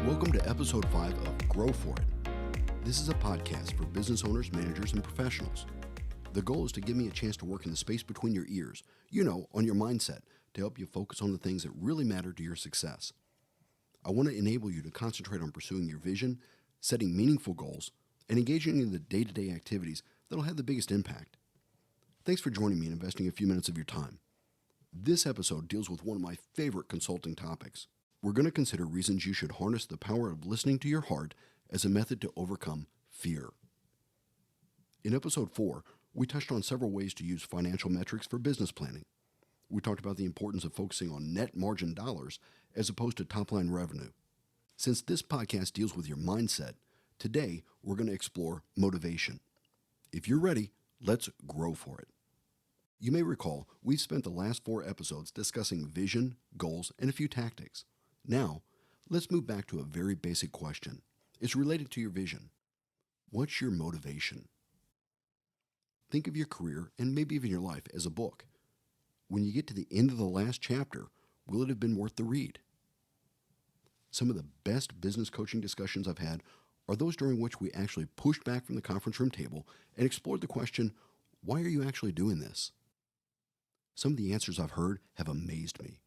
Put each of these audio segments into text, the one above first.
Welcome to episode 5 of Grow For It. This is a podcast for business owners, managers, and professionals. The goal is to give me a chance to work in the space between your ears, on your mindset, to help you focus on the things that really matter to your success. I want to enable you to concentrate on pursuing your vision, setting meaningful goals, and engaging in the day-to-day activities that will have the biggest impact. Thanks for joining me and investing a few minutes of your time. This episode deals with one of my favorite consulting topics. We're going to consider reasons you should harness the power of listening to your heart as a method to overcome fear. In episode 4, we touched on several ways to use financial metrics for business planning. We talked about the importance of focusing on net margin dollars as opposed to top-line revenue. Since this podcast deals with your mindset, today we're going to explore motivation. If you're ready, let's grow for it. You may recall we've spent the last 4 episodes discussing vision, goals, and a few tactics. Now, let's move back to a very basic question. It's related to your vision. What's your motivation? Think of your career, and maybe even your life, as a book. When you get to the end of the last chapter, will it have been worth the read? Some of the best business coaching discussions I've had are those during which we actually pushed back from the conference room table and explored the question, why are you actually doing this? Some of the answers I've heard have amazed me.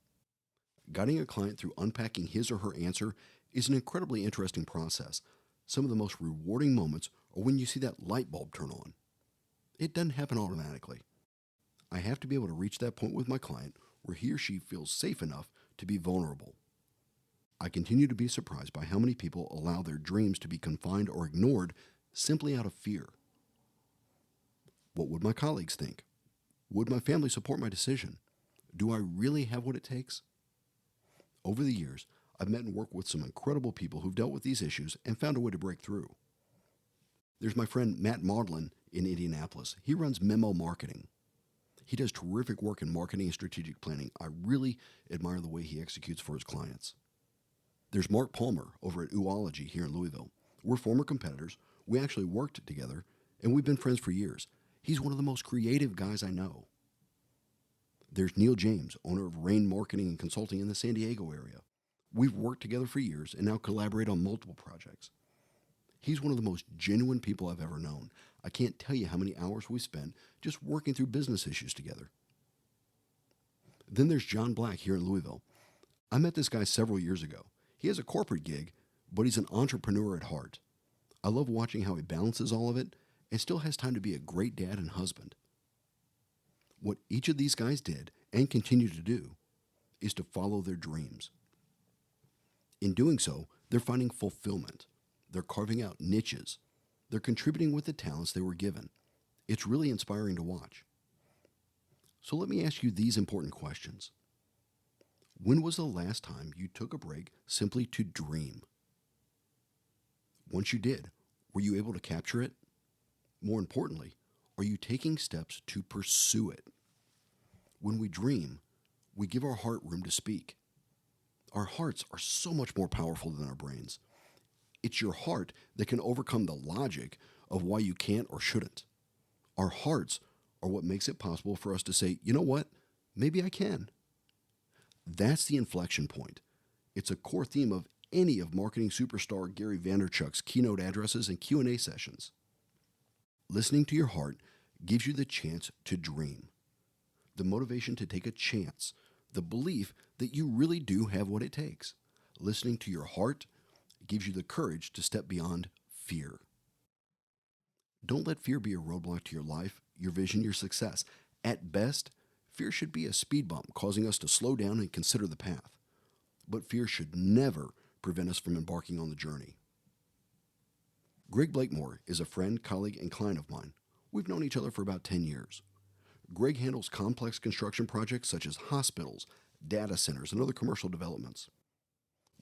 Guiding a client through unpacking his or her answer is an incredibly interesting process. Some of the most rewarding moments are when you see that light bulb turn on. It doesn't happen automatically. I have to be able to reach that point with my client where he or she feels safe enough to be vulnerable. I continue to be surprised by how many people allow their dreams to be confined or ignored simply out of fear. What would my colleagues think? Would my family support my decision? Do I really have what it takes? Over the years, I've met and worked with some incredible people who've dealt with these issues and found a way to break through. There's my friend Matt Maudlin in Indianapolis. He runs Memo Marketing. He does terrific work in marketing and strategic planning. I really admire the way he executes for his clients. There's Mark Palmer over at Oology here in Louisville. We're former competitors. We actually worked together, and we've been friends for years. He's one of the most creative guys I know. There's Neil James, owner of Rain Marketing and Consulting in the San Diego area. We've worked together for years and now collaborate on multiple projects. He's one of the most genuine people I've ever known. I can't tell you how many hours we spent just working through business issues together. Then there's John Black here in Louisville. I met this guy several years ago. He has a corporate gig, but he's an entrepreneur at heart. I love watching how he balances all of it and still has time to be a great dad and husband. What each of these guys did and continue to do is to follow their dreams. In doing so, they're finding fulfillment. They're carving out niches. They're contributing with the talents they were given. It's really inspiring to watch. So let me ask you these important questions. When was the last time you took a break simply to dream? Once you did, were you able to capture it? More importantly, are you taking steps to pursue it? When we dream, we give our heart room to speak. Our hearts are so much more powerful than our brains. It's your heart that can overcome the logic of why you can't or shouldn't. Our hearts are what makes it possible for us to say, you know what, maybe I can. That's the inflection point. It's a core theme of any of marketing superstar Gary Vaynerchuk's keynote addresses and Q&A sessions. Listening to your heart gives you the chance to dream, the motivation to take a chance, the belief that you really do have what it takes. Listening to your heart gives you the courage to step beyond fear. Don't let fear be a roadblock to your life, your vision, your success. At best, fear should be a speed bump causing us to slow down and consider the path. But fear should never prevent us from embarking on the journey. Greg Blakemore is a friend, colleague, and client of mine. We've known each other for about 10 years. Greg handles complex construction projects such as hospitals, data centers, and other commercial developments.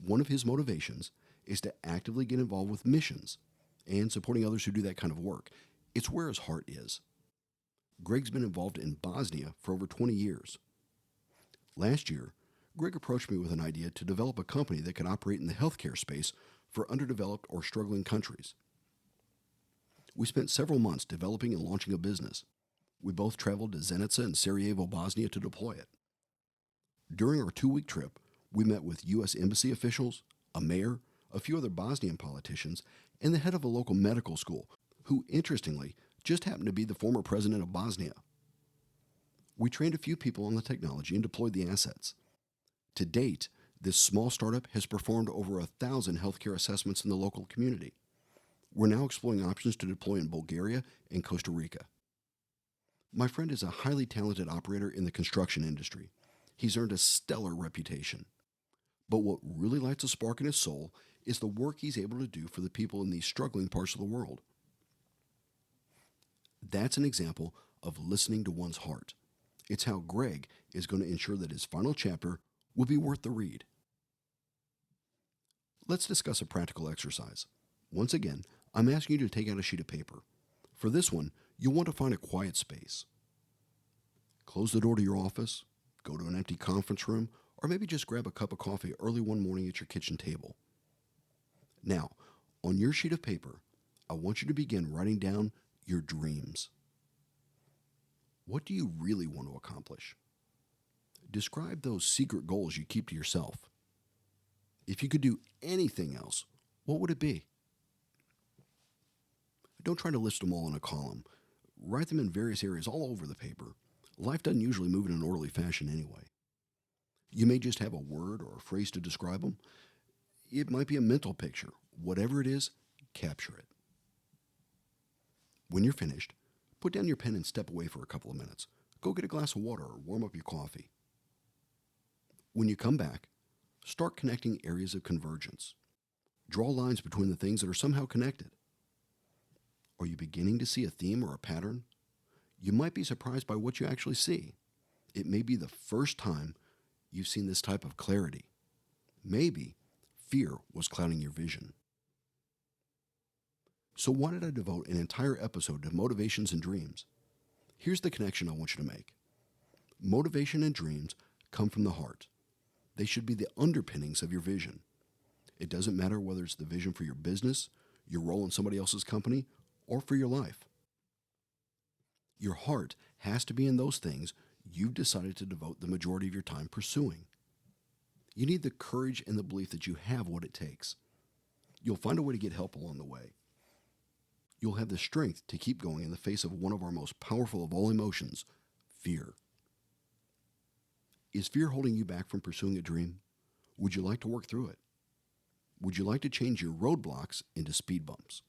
One of his motivations is to actively get involved with missions and supporting others who do that kind of work. It's where his heart is. Greg's been involved in Bosnia for over 20 years. Last year, Greg approached me with an idea to develop a company that could operate in the healthcare space for underdeveloped or struggling countries. We spent several months developing and launching a business. We both traveled to Zenica and Sarajevo, Bosnia to deploy it. During our 2-week trip, we met with U.S. Embassy officials, a mayor, a few other Bosnian politicians, and the head of a local medical school, who, interestingly, just happened to be the former president of Bosnia. We trained a few people on the technology and deployed the assets. To date, this small startup has performed over 1,000 healthcare assessments in the local community. We're now exploring options to deploy in Bulgaria and Costa Rica. My friend is a highly talented operator in the construction industry. He's earned a stellar reputation. But what really lights a spark in his soul is the work he's able to do for the people in these struggling parts of the world. That's an example of listening to one's heart. It's how Greg is going to ensure that his final chapter will be worth the read. Let's discuss a practical exercise. Once again, I'm asking you to take out a sheet of paper. For this one, you'll want to find a quiet space. Close the door to your office, go to an empty conference room, or maybe just grab a cup of coffee early one morning at your kitchen table. Now, on your sheet of paper, I want you to begin writing down your dreams. What do you really want to accomplish? Describe those secret goals you keep to yourself. If you could do anything else, what would it be? Don't try to list them all in a column. Write them in various areas all over the paper. Life doesn't usually move in an orderly fashion anyway. You may just have a word or a phrase to describe them. It might be a mental picture. Whatever it is, capture it. When you're finished, put down your pen and step away for a couple of minutes. Go get a glass of water or warm up your coffee. When you come back, start connecting areas of convergence. Draw lines between the things that are somehow connected. Are you beginning to see a theme or a pattern? You might be surprised by what you actually see. It may be the first time you've seen this type of clarity. Maybe fear was clouding your vision. So why did I devote an entire episode to motivations and dreams? Here's the connection I want you to make. Motivation and dreams come from the heart. They should be the underpinnings of your vision. It doesn't matter whether it's the vision for your business, your role in somebody else's company, or for your life. Your heart has to be in those things you've decided to devote the majority of your time pursuing. You need the courage and the belief that you have what it takes. You'll find a way to get help along the way. You'll have the strength to keep going in the face of one of our most powerful of all emotions, fear. Is fear holding you back from pursuing a dream? Would you like to work through it? Would you like to change your roadblocks into speed bumps?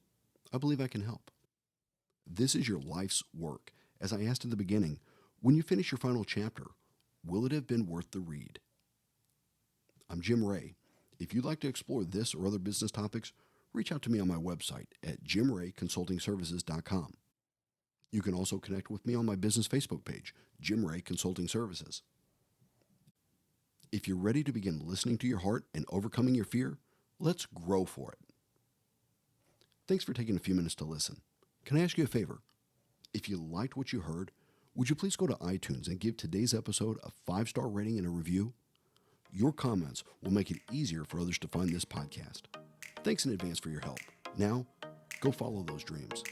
I believe I can help. This is your life's work. As I asked at the beginning, when you finish your final chapter, will it have been worth the read? I'm Jim Ray. If you'd like to explore this or other business topics, reach out to me on my website at jimrayconsultingservices.com. You can also connect with me on my business Facebook page, Jim Ray Consulting Services. If you're ready to begin listening to your heart and overcoming your fear, let's grow for it. Thanks for taking a few minutes to listen. Can I ask you a favor? If you liked what you heard, would you please go to iTunes and give today's episode a 5-star rating and a review? Your comments will make it easier for others to find this podcast. Thanks in advance for your help. Now, go follow those dreams.